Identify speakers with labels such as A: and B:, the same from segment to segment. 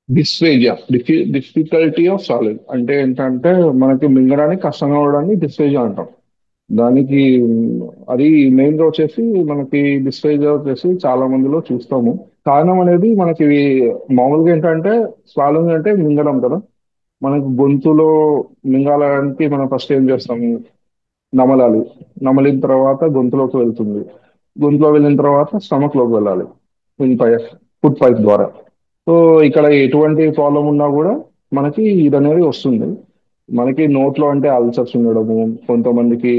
A: Dysphasia difficulty of solid అంటే ఏంటంటే మనకి మింగడానికి కష్టంగా అవడాన్ని డిస్ఫేజియా అంటాం. దానికి అది మెయిన్ గా వచ్చేసి మనకి డిస్ఫేజియా వచ్చేసి చాలా మందిలో చూస్తాము. కారణం అనేది మనకి మామూలుగా ఏంటంటే స్వాలోంగ్ అంటే మింగడం కదా. మనకు గొంతులో మింగాలడానికి మనం ఫస్ట్ ఏం చేస్తాము, నమలాలి. నమలిన తర్వాత గొంతులోకి వెళ్తుంది. గొంతులో వెళ్ళిన తర్వాత స్టమక్ లోకి వెళ్ళాలి, ఫుడ్ పైప్ ద్వారా. సో ఇక్కడ ఎటువంటి ప్రాబ్లం ఉన్నా కూడా మనకి ఇది అనేది వస్తుంది. మనకి నోట్లో అంటే అల్సర్స్ ఉండడము, కొంతమందికి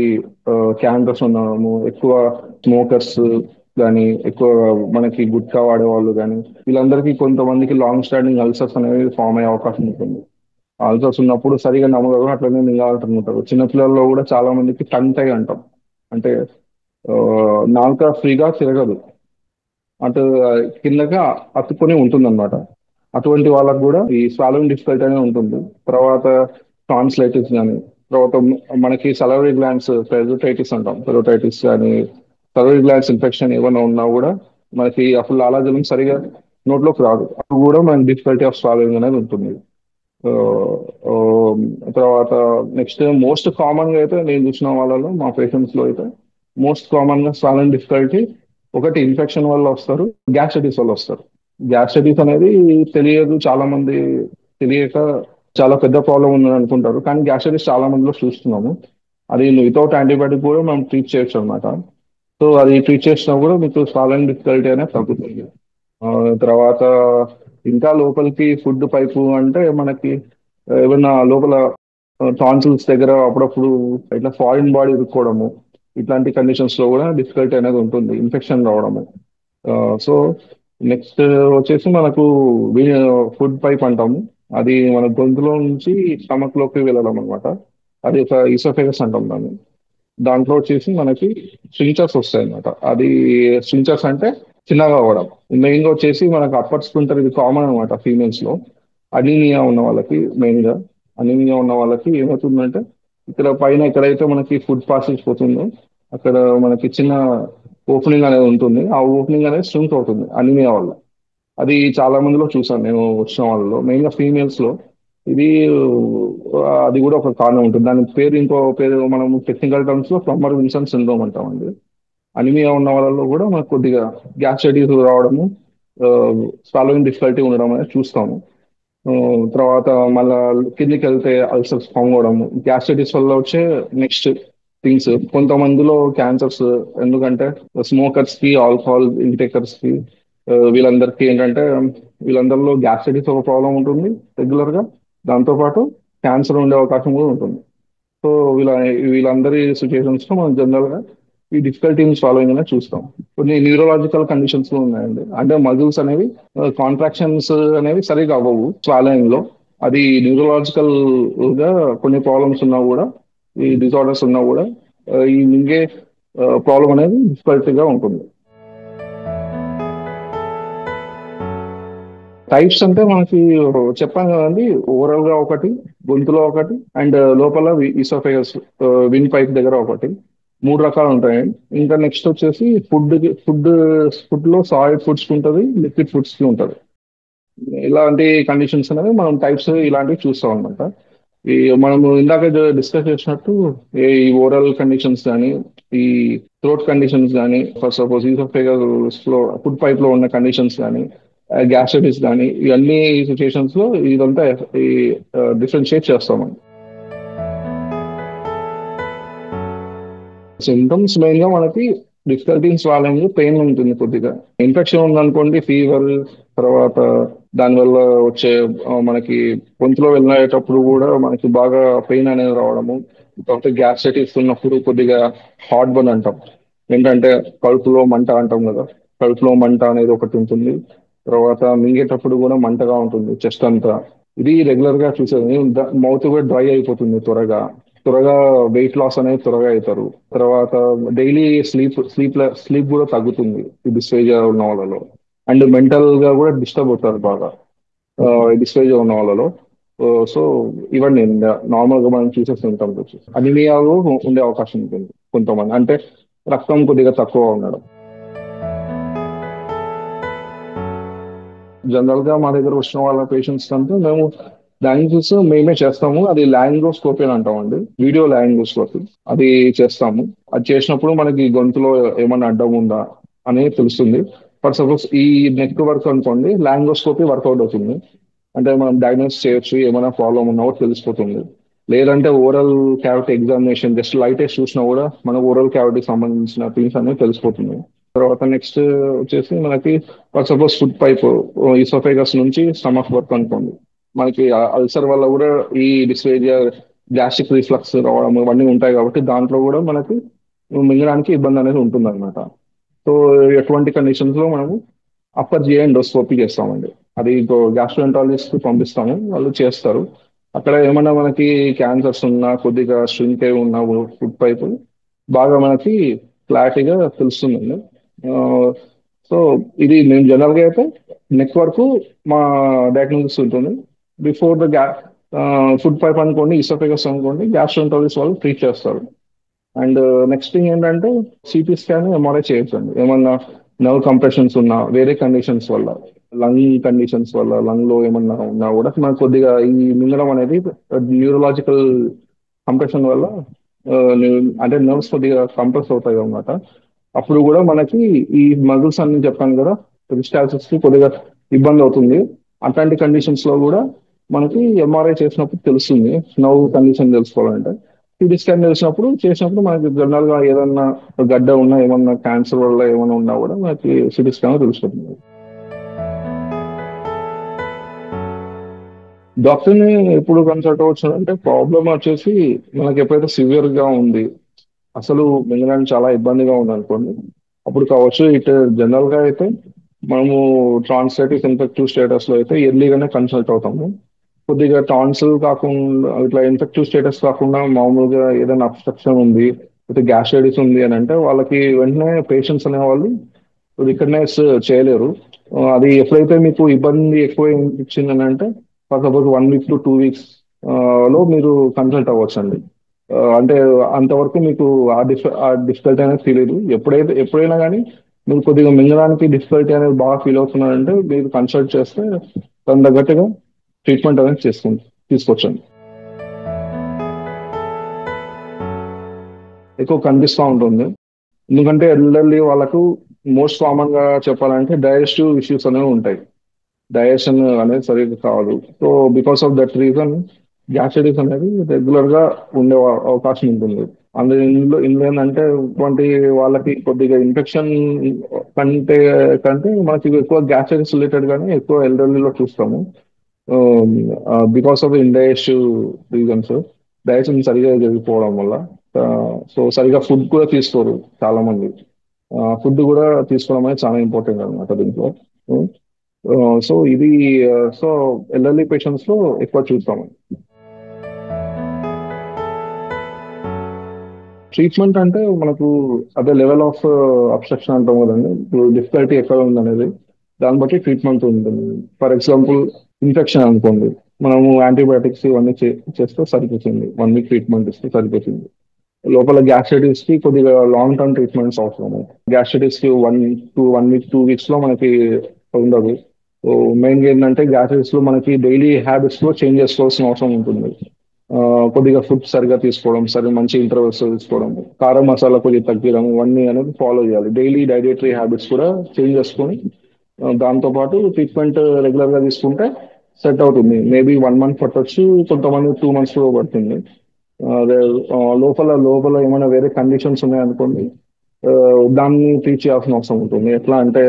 A: క్యాన్సర్స్ ఉండడము, ఎక్కువ స్మోకర్స్ కానీ, ఎక్కువ మనకి గుట్కా వాడేవాళ్ళు కానీ, వీళ్ళందరికీ కొంతమందికి లాంగ్ స్టాండింగ్ అల్సర్స్ అనేవి ఫామ్ అయ్యే అవకాశం ఉంటుంది. అల్సర్స్ ఉన్నప్పుడు సరిగా నమ్మరు, అట్లనే మింగాలంటారు. చిన్నపిల్లల్లో కూడా చాలా మందికి టంగ్ టై అంటాం. అంటే ఆ, నాలుక ఫ్రీగా తిరగదు, అటు కిందగా అతుక్కొని ఉంటుంది అనమాట. అటువంటి వాళ్ళకు కూడా ఈ స్వాలోయింగ్ డిఫికల్టీ అనేది ఉంటుంది. తర్వాత టాన్సిలైటిస్ కానీ, తర్వాత మనకి సలవరీ గ్లాండ్స్ పెరిటైటిస్ అంటాం, పెరిటైటిస్ కానీ, సలవరీ గ్లాండ్స్ ఇన్ఫెక్షన్ ఏమైనా ఉన్నా కూడా మనకి అప్పుడు లాలాజలం సరిగా నోట్లోకి రాదు. అప్పుడు కూడా మనకి డిఫికల్టీ ఆఫ్ స్వాలోయింగ్ అనేది ఉంటుంది. సో, ఆ, తర్వాత నెక్స్ట్ మోస్ట్ కామన్ గా అయితే నేను చూసిన వాళ్ళలో మా పేషెంట్స్ లో అయితే మోస్ట్ కామన్ గా స్వాలన్ డిఫికల్టీ ఒకటి ఇన్ఫెక్షన్ వల్ల వస్తారు, గ్యాస్ట్రైటిస్ వల్ల వస్తారు. గ్యాస్ట్రైటిస్ అనేది తెలియదు చాలా మంది, తెలియక చాలా పెద్ద ప్రాబ్లం ఉందని అనుకుంటారు. కానీ గ్యాస్ట్రైటిస్ చాలా మందిలో చూస్తున్నాము. అది వితౌట్ యాంటీబయాటిక్ కూడా మనం ట్రీట్ చేయొచ్చు అనమాట. సో అది ట్రీట్ చేసినా కూడా మీకు స్వాలన్ డిఫికల్టీ అనేది తగ్గుతుంది. ఆ, తర్వాత ఇంకా లోపలికి ఫుడ్ పైపు అంటే మనకి ఏమన్నా లోపల టాన్సిల్స్ దగ్గర అప్పుడప్పుడు ఇట్లా ఫారిన్ బాడీ ఇరుక్కోవడము, ఇట్లాంటి కండిషన్స్ లో కూడా డిఫికల్టీ అనేది ఉంటుంది, ఇన్ఫెక్షన్ రావడము. సో నెక్స్ట్ వచ్చేసి మనకు ఫుడ్ పైప్ అంటాము. అది మన గొంతులో నుంచి స్టమక్ లోకి వెళ్ళడం అనమాట. అది ఒక ఈసోఫేగస్ అంటాం దాన్ని. దాంట్లో వచ్చేసి మనకి స్వించర్స్ వస్తాయి అనమాట. అది స్వించర్స్ అంటే చిన్నగా అవ్వడం. మెయిన్ గా వచ్చేసి మనకు అప్పర్ స్ప్లింటర్, ఇది కామన్ అనమాట ఫీమేల్స్ లో. అనీమియా ఉన్న వాళ్ళకి మెయిన్ గా, అనీమియా ఉన్న వాళ్ళకి ఏమవుతుందంటే ఇక్కడ పైన ఎక్కడైతే మనకి ఫుడ్ పాసెస్ పోతుందో అక్కడ మనకి చిన్న ఓపెనింగ్ అనేది ఉంటుంది. ఆ ఓపెనింగ్ అనేది స్ట్రింక్ అవుతుంది అనీమియా వల్ల. అది చాలా మందిలో చూసాను నేను వచ్చిన వాళ్ళలో, మెయిన్ గా ఫీమేల్స్ లో. ఇది అది కూడా ఒక కారణం ఉంటుంది. దాని పేరు, ఇంకో పేరు మనం టెక్నికల్ టర్మ్స్ లో ఫ్లమ్మర్ విల్సన్ సిండ్రోమ్ అంటామండి. అనిమియా ఉన్న వాళ్ళలో కూడా మనకు కొద్దిగా గ్యాస్ట్రైటిస్ రావడము, స్వాలోయింగ్ డిఫికల్టీ ఉండడం అనేది చూస్తాము. ఆ, తర్వాత మళ్ళా కిందికి వెళ్తే అల్సర్స్ ఫామ్ అవడము, గ్యాస్ట్రైటిస్ వల్ల వచ్చే నెక్స్ట్ థింగ్స్ కొంతమందిలో క్యాన్సర్స్. ఎందుకంటే స్మోకర్స్ కి, ఆల్కహాల్ ఇంటేకర్స్ కి, వీళ్ళందరికీ ఏంటంటే వీళ్ళందరిలో గ్యాస్ట్రైటిస్ ఒక ప్రాబ్లం ఉంటుంది రెగ్యులర్ గా. దాంతోపాటు క్యాన్సర్ ఉండే అవకాశం కూడా ఉంటుంది. సో వీళ్ళ వీళ్ళందరి సిచ్యుయేషన్స్ లో మనం జనరల్ గా ఈ డిఫికల్టీని ఫాలోయింగ్ అనేది చూస్తాం. కొన్ని న్యూరలాజికల్ కండిషన్స్ కూడా ఉన్నాయండి. అంటే మజిల్స్ అనేవి కాంట్రాక్షన్స్ అనేవి సరిగా అవ్వవు స్వాలోయింగ్ లో. అది న్యూరలాజికల్ గా కొన్ని ప్రాబ్లమ్స్ ఉన్నా కూడా, ఈ డిసార్డర్స్ ఉన్నా కూడా ఈ మింగే ప్రాబ్లం అనేది డిఫికల్టీగా ఉంటుంది. టైప్స్ అంటే మనకి చెప్పాను కదండి, ఓవరాల్ గా ఒకటి, గొంతులో ఒకటి, అండ్ లోపల ఇసోఫేగస్ విన్ పైప్ దగ్గర ఒకటి. మూడు రకాలు ఉంటాయి. ఇంకా నెక్స్ట్ వచ్చేసి ఫుడ్ ఫుడ్ లో సాలిడ్ ఫుడ్స్ కి ఉంటుంది, లిక్విడ్ ఫుడ్స్ కి ఉంటుంది. ఇలాంటి కండిషన్స్ అనేవి మనం టైప్స్ ఇలాంటివి చూస్తాం అనమాట. ఈ మనము ఇందాక డిస్కస్ చేసినట్టు ఈ ఓరల్ కండిషన్స్ కానీ, ఈ థ్రోట్ కండిషన్స్ కానీ, ఫర్ సపోజ్ ఈసోఫేగస్ లో ఫుడ్ పైప్ లో ఉన్న కండిషన్స్ కానీ, గ్యాస్ట్రైటిస్ కానీ, ఇవన్నీ సిచ్యుయేషన్స్ లో ఇదంతా ఈ డిఫరెన్షియేట్ చేస్తాం. సింటమ్స్ మెయిన్ గా మనకి డిఫికల్టీ ఇన్ స్వాలింగ్, పెయిన్ ఉంటుంది కొద్దిగా. ఇన్ఫెక్షన్ ఉందనుకోండి, ఫీవర్, తర్వాత దానివల్ల వచ్చే మనకి గొంతులో వెళ్ళేటప్పుడు కూడా మనకి బాగా పెయిన్ అనేది రావడము. తర్వాత గ్యాస్ట్రైటిస్ ఉన్నప్పుడు కొద్దిగా హార్ట్ బర్న్ అంటాం. ఏంటంటే కడుపులో మంట అంటాం కదా. కడుపులో మంట అనేది ఒకటి ఉంటుంది. తర్వాత మింగేటప్పుడు కూడా మంటగా ఉంటుంది చెస్ట్ అంతా. ఇది రెగ్యులర్ గా చూసేది. మౌత్ కూడా డ్రై అయిపోతుంది త్వరగా. త్వరగా వెయిట్ లాస్ అనేది త్వరగా అవుతారు. తర్వాత డైలీ స్లీప్ కూడా తగ్గుతుంది ఈ డిస్ఫేజియా ఉన్న వాళ్ళలో. అండ్ మెంటల్ గా కూడా డిస్టర్బ్ అవుతారు బాగా డిస్ఫేజియా ఉన్న వాళ్ళలో. సో ఇవన్నీ నార్మల్ గా మనం చూసే సింటమ్స్ వచ్చి అనిమియాలో ఉండే అవకాశం ఉంటుంది కొంతమంది, అంటే రక్తం కొద్దిగా తక్కువ ఉండడం. జనరల్ గా మా దగ్గర వచ్చిన వాళ్ళ పేషెంట్స్ కంటే మేము డయాగ్నోసిస్ మేమే చేస్తాము. అది లారింగోస్కోపీ అని అంటామండి, వీడియో లారింగోస్కోపీ. అది చేస్తాము. అది చేసినప్పుడు మనకి గొంతులో ఏమైనా అడ్డం ఉందా అనేది తెలుస్తుంది. ఫర్ సపోజ్ ఈ నెక్ వర్క్ అనుకోండి, లారింగోస్కోపీ వర్కౌట్ అవుతుంది. అంటే మనం డయాగ్నోస్ చేయొచ్చు, ఏమైనా ప్రాబ్లం ఉన్నా కూడా తెలిసిపోతుంది. లేదంటే oral cavity examination just light test చూసినా కూడా మన ఓరల్ క్యావిటీకి సంబంధించిన థింగ్స్ అనేవి తెలిసిపోతుంది. తర్వాత నెక్స్ట్ వచ్చేసి మనకి for suppose food pipe oesophagus నుంచి స్టమక్ వర్క్ అనుకోండి, మనకి అల్సర్ వల్ల కూడా ఈ డిస్ఫేజియా, గ్యాస్ట్రిక్ రిఫ్లక్స్ రావడం ఇవన్నీ ఉంటాయి కాబట్టి దాంట్లో కూడా మనకి మింగడానికి ఇబ్బంది అనేది ఉంటుంది అనమాట. సో ఎటువంటి కండిషన్స్ లో మనము అప్పర్ జిఐ ఎండోస్కోపీ చేస్తామండి. అది గ్యాస్ట్రోఎంటాలజిస్ట్ పంపిస్తాము, వాళ్ళు చేస్తారు. అక్కడ ఏమన్నా మనకి క్యాన్సర్స్ ఉన్నా, కొద్దిగా స్ట్రింక్ అయి ఉన్న ఫుడ్ పైప్ బాగా మనకి క్లారిటీగా తెలుస్తుందండి. ఆ, సో ఇది మేము జనరల్గా అయితే నెక్ వరకు మా డయాగ్నోసిస్ ఉంటుంది. బిఫోర్ ద ఫుడ్ పైప్ అనుకోండి, ఇసోఫేగస్ అనుకోండి, గ్యాస్ట్రోఎంటాలజిస్ట్ వాళ్ళు ట్రీట్ చేస్తారు. అండ్ నెక్స్ట్ థింగ్ ఏంటంటే సిటీ స్కాన్, ఎంఆర్ఐ చేయొచ్చండి. ఏమన్నా నర్వ్ కంప్రెషన్స్ ఉన్నా, వేరే కండిషన్స్ వల్ల, లంగ్ కండిషన్స్ వల్ల, లంగ్ లో ఏమన్నా ఉన్నా కూడా మనకు కొద్దిగా ఈ మింగడం అనేది న్యూరలాజికల్ కంప్రెషన్ వల్ల అంటే నర్వ్స్ కొద్దిగా కంప్రెస్ అవుతాయి అన్నమాట. అప్పుడు కూడా మనకి ఈ మజిల్స్ అన్ని చెప్పాను కదా, పెరిస్టాల్సిస్ కి కొద్దిగా ఇబ్బంది అవుతుంది. అట్లాంటి కండిషన్స్ లో కూడా మనకి ఎంఆర్ఐ చేసినప్పుడు తెలుస్తుంది, నర్వ్ కండిషన్ తెలుసుకోవాలంటే. సిటీ స్కాన్ చేసినప్పుడు మనకి జనరల్ గా ఏదన్నా గడ్డ ఉన్నా, ఏమన్నా క్యాన్సర్ వల్ల ఏమన్నా ఉన్నా కూడా మనకి సిటీ స్కాన్ తెలుస్తుంది. డాక్టర్ని ఎప్పుడు కన్సల్ట్ అవ్వచ్చు అంటే ప్రాబ్లమ్ వచ్చేసి మనకి ఎప్పుడైతే సివియర్ గా ఉంది, అసలు మింగడానికి చాలా ఇబ్బందిగా ఉంది అనుకోండి, అప్పుడు కావచ్చు. ఇటు జనరల్ గా అయితే మనము ట్రాన్స్లేటివ్ ఇన్ఫెక్టివ్ స్టేటస్ లో అయితే ఎర్లీగానే కన్సల్ట్ అవుతాము. కొద్దిగా టాన్సిల్ కాకుండా ఇట్లా ఇన్ఫెక్టివ్ స్టేటస్ కాకుండా మామూలుగా ఏదైనా అబ్స్ట్రక్షన్ ఉంది, అయితే గ్యాస్ట్రైటిస్ ఉంది అని అంటే వాళ్ళకి వెంటనే పేషెంట్స్ అనేవాళ్ళు రికగ్నైజ్ చేయలేరు. అది ఎప్పుడైతే మీకు ఇబ్బంది ఎక్కువ ఇచ్చిందని అంటే సపోజ్ 1 వీక్ టు 2 వీక్స్ లో మీరు కన్సల్ట్ అవ్వచ్చు అండి. అంటే అంతవరకు మీకు ఆ డిఫికల్టీ అనేది తెలియదు. ఎప్పుడైనా కానీ మీరు కొద్దిగా మింగడానికి డిఫికల్టీ అనేది బాగా ఫీల్ అవుతున్నారంటే మీరు కన్సల్ట్ చేస్తే దాని తగ్గట్టుగా ట్రీట్మెంట్ అనేది తీసుకోవచ్చండి. ఎక్కువ కనిపిస్తూ ఉంటుంది. ఎందుకంటే ఎల్డర్లీ వాళ్ళకు మోస్ట్ కామన్ గా చెప్పాలంటే డైజెస్టివ్ ఇష్యూస్ అనేవి ఉంటాయి. డైజెషన్ అనేది సరిగ్గా కాదు. So because of that reason gastritis అనేది రెగ్యులర్ గా ఉండే అవకాశం ఉంటుంది. ఇందులో ఏంటంటే ఇటువంటి వాళ్ళకి కొద్దిగా ఇన్ఫెక్షన్ కంటే కంటే మనకి ఎక్కువ గ్యాస్ట్రైటిస్ రిలేటెడ్ గానే ఎక్కువ ఎల్డర్లీలో చూస్తాము. బికాస్ ఆఫ్ ఇండైజెస్టివ్ రీజన్స్, డైజెషన్ సరిగా జరిగిపోవడం వల్ల. సో సరిగా ఫుడ్ కూడా తీసుకోరు చాలా మంది. ఫుడ్ కూడా తీసుకోవడం అనేది చాలా ఇంపార్టెంట్ అనమాట దీంట్లో. సో ఇది సో ఎల్డర్లీ పేషెంట్స్ లో ఎక్కువ చూస్తాం. ట్రీట్మెంట్ అంటే మనకు అదే లెవెల్ ఆఫ్ అబ్స్ట్రక్షన్ అంటాం కదండి, ఇప్పుడు డిఫికల్టీ ఎక్కడ ఉంది అనేది దాన్ని బట్టి ట్రీట్మెంట్ ఉంటుంది. ఫర్ ఎగ్జాంపుల్ ఇన్ఫెక్షన్ అనుకోండి, మనము యాంటీబయాటిక్స్ ఇవన్నీ చేస్తే సరిపోతుంది, 1 వీక్ ట్రీట్మెంట్ ఇస్తే సరిపోతుంది. లోపల గ్యాస్ట్రైటిస్ కి కొద్దిగా లాంగ్ టర్మ్ ట్రీట్మెంట్స్ అవసరం. గ్యాస్ట్రైటిస్ కి 1 వీక్ 2 వీక్స్ లో మనకి ఉండదు. సో మెయిన్ ఏంటంటే గ్యాస్ట్రైటిస్ లో మనకి డైలీ హ్యాబిట్స్ లో చేంజ్ చేసుకోవాల్సిన అవసరం ఉంటుంది. ఆ, కొద్దిగా ఫుడ్ సరిగా తీసుకోవడం, సరే మంచి ఇంటర్వెల్స్ తీసుకోవడం, కారం మసాలా కొద్దిగా తగ్గించడం, ఇవన్నీ అనేది ఫాలో చేయాలి. డైలీ డైటరీ హ్యాబిట్స్ కూడా చేంజ్ చేసుకొని దాంతో పాటు ట్రీట్మెంట్ రెగ్యులర్ గా తీసుకుంటే సెట్ అవుతుంది. మేబీ 1 మంత్ పట్టొచ్చు, కొంతమంది 2 మంత్స్ కూడా పడుతుంది. అదే లోపల లోపల ఏమైనా వేరే కండిషన్స్ ఉన్నాయనుకోండి, ఆ, దాన్ని ట్రీట్ చేయాల్సిన అవసరం ఉంటుంది. ఎట్లా అంటే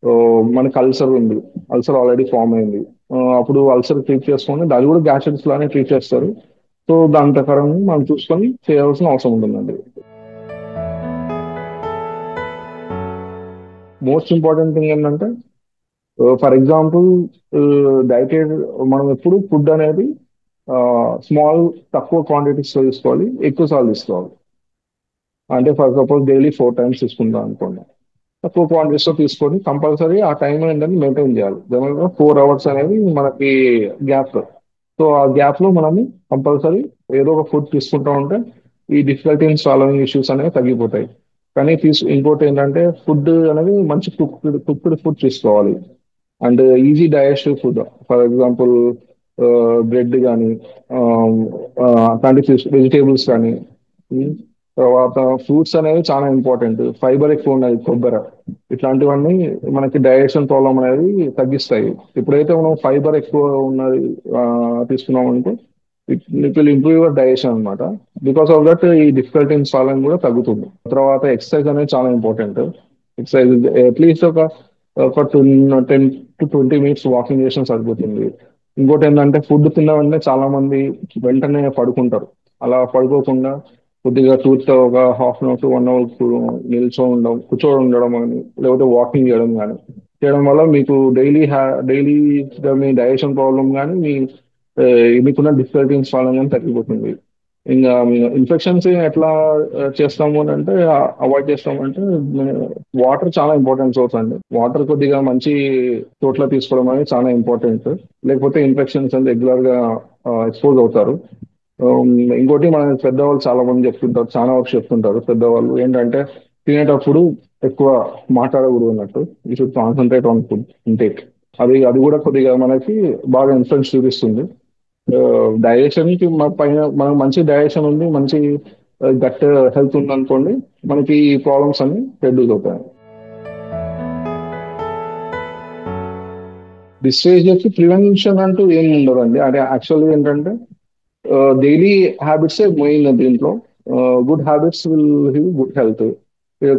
A: ఆ, మనకి అల్సర్ ఉంది, అల్సర్ ఆల్రెడీ ఫామ్ అయింది. అప్పుడు అల్సర్ ట్రీట్ చేసుకొని దాన్ని కూడా గ్యాస్ట్రైటిస్ లానే ట్రీట్ చేస్తారు. సో దాని ప్రకారం మనం చూసుకొని చేయాల్సిన అవసరం ఉంటుందండి. మోస్ట్ ఇంపార్టెంట్ థింగ్ ఏంటంటే ఫర్ ఎగ్జాంపుల్ డైటెడ్ మనం ఎప్పుడు ఫుడ్ అనేది స్మాల్ తక్కువ క్వాంటిటీస్ తీసుకోవాలి, ఎక్కువ సార్లు తీసుకోవాలి. అంటే ఫర్ సపోజ్ డైలీ 4 టైమ్స్ తీసుకుందాం అనుకోండి, తక్కువ క్వాంటిటీస్ లో తీసుకొని కంపల్సరీ ఆ టైం ఏంటని మెయింటైన్ చేయాలి. జనరల్గా 4 అవర్స్ అనేది మనకి గ్యాప్. సో ఆ గ్యాప్ లో మనము కంపల్సరీ ఏదో ఒక ఫుడ్ తీసుకుంటా ఉంటే ఈ డిఫికల్టీ ఇన్ సాల్వింగ్ ఇష్యూస్ అనేవి తగ్గిపోతాయి. కానీ ఇంకోటి ఏంటంటే ఫుడ్ అనేది మంచి కుక్డ్ ఫుడ్ తీసుకోవాలి. And easy digestive food. For example bread కానీ, అట్లాంటి వెజిటేబుల్స్ కానీ. ఉమ్, తర్వాత ఫ్రూట్స్ అనేవి చాలా ఇంపార్టెంట్. ఫైబర్ ఎక్కువ ఉన్నది, కొబ్బరి, ఇట్లాంటివన్నీ మనకి డైజెషన్ ప్రాబ్లం అనేది తగ్గిస్తాయి. ఎప్పుడైతే మనం ఫైబర్ ఎక్కువ ఉన్నది తీసుకున్నాం అనుకో, it will improve your digestion అనమాట. బికాస్ ఆఫ్ దట్ ఈ డిఫికల్టీ ఇన్ సాలన్ కూడా తగ్గుతుంది. తర్వాత ఎక్సర్సైజ్ అనేది చాలా ఇంపార్టెంట్. ఎక్సర్సైజ్ అట్లీస్ట్ ఒక 10 to 20 minutes వాకింగ్ చేసిన సరిపోతుంది. ఇంకోటి ఏంటంటే ఫుడ్ తిన్న వెంటనే చాలా మంది వెంటనే పడుకుంటారు. అలా పడుకోకుండా కొద్దిగా టూత్ ఒక half an hour to 1 hour నిల్చో ఉండడం, కూర్చొని ఉండడం కానీ, లేకపోతే వాకింగ్ చేయడం కానీ చేయడం వల్ల మీకు డైలీ మీ డైజెషన్ ప్రాబ్లం కానీ, ఆ, మీకున్న డిఫికల్టీస్ వల్ల కానీ తగ్గిపోతుంది. ఇంకా ఇన్ఫెక్షన్స్ ఎట్లా చేస్తాము అని అంటే, అవాయిడ్ చేస్తాము అంటే, వాటర్ చాలా ఇంపార్టెంట్ సోర్స్ అండి. వాటర్ కొద్దిగా మంచి చోట్ల తీసుకోవడం అనేది చాలా ఇంపార్టెంట్. లేకపోతే ఇన్ఫెక్షన్స్ అని రెగ్యులర్ గా ఎక్స్పోజ్ అవుతారు. ఇంకోటి మన పెద్దవాళ్ళు చాలా మంది చెప్తుంటారు, చాలా వరకు చెప్తుంటారు పెద్దవాళ్ళు ఏంటంటే, తినేటప్పుడు ఎక్కువ మాట్లాడకూడదు అన్నట్టు. You should concentrate on food intake. అది అది కూడా కొద్దిగా మనకి బాగా ఇన్ఫ్లుయెన్స్ చూపిస్తుంది. డైజెషన్ కి మన పైన మనకు మంచి డైజెషన్ ఉంది, మంచి గట్ హెల్త్ ఉంది అనుకోండి, మనకి ఈ ప్రాబ్లమ్స్ అన్ని రెడ్యూస్ అవుతాయి. డిస్టేజ్ ప్రివెన్షన్ అంటూ ఏం ఉండదండి. అంటే యాక్చువల్గా ఏంటంటే డైలీ హ్యాబిట్స్ మెయిన్ దీంట్లో. Good habits will give good health.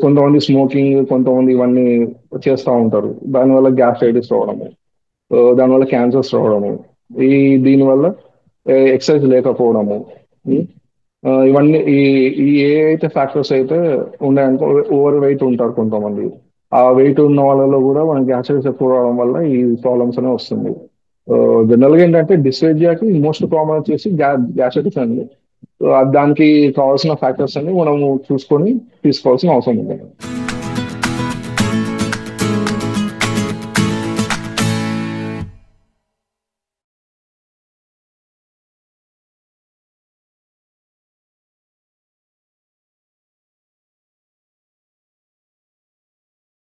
A: కొంతమంది స్మోకింగ్, కొంతమంది ఇవన్నీ చేస్తూ ఉంటారు. దానివల్ల గ్యాస్ట్రైటిస్ రావడము, దానివల్ల క్యాన్సర్స్ రావడము, ఈ దీనివల్ల ఎక్సర్సైజ్ లేకపోవడము. ఉమ్, ఇవన్నీ ఈ ఏ అయితే ఫ్యాక్టర్స్ అయితే ఉన్నాయనుకో, ఓవర్ వెయిట్ ఉంటారు కొంతమంది. ఆ వెయిట్ ఉన్న వాళ్ళలో కూడా మనకి గ్యాస్ట్రైటిస్ ఎక్కువ రావడం వల్ల ఈ ప్రాబ్లమ్స్ అనేవి వస్తుంది. జనరల్ గా ఏంటంటే డిస్ఫేజియాకి మోస్ట్ కామన్ వచ్చేసి గ్యాస్ట్రైటిస్ అండి. దానికి కావాల్సిన ఫ్యాక్టర్స్ అన్ని మనము చూసుకొని తీసుకోవాల్సిన అవసరం ఉంది.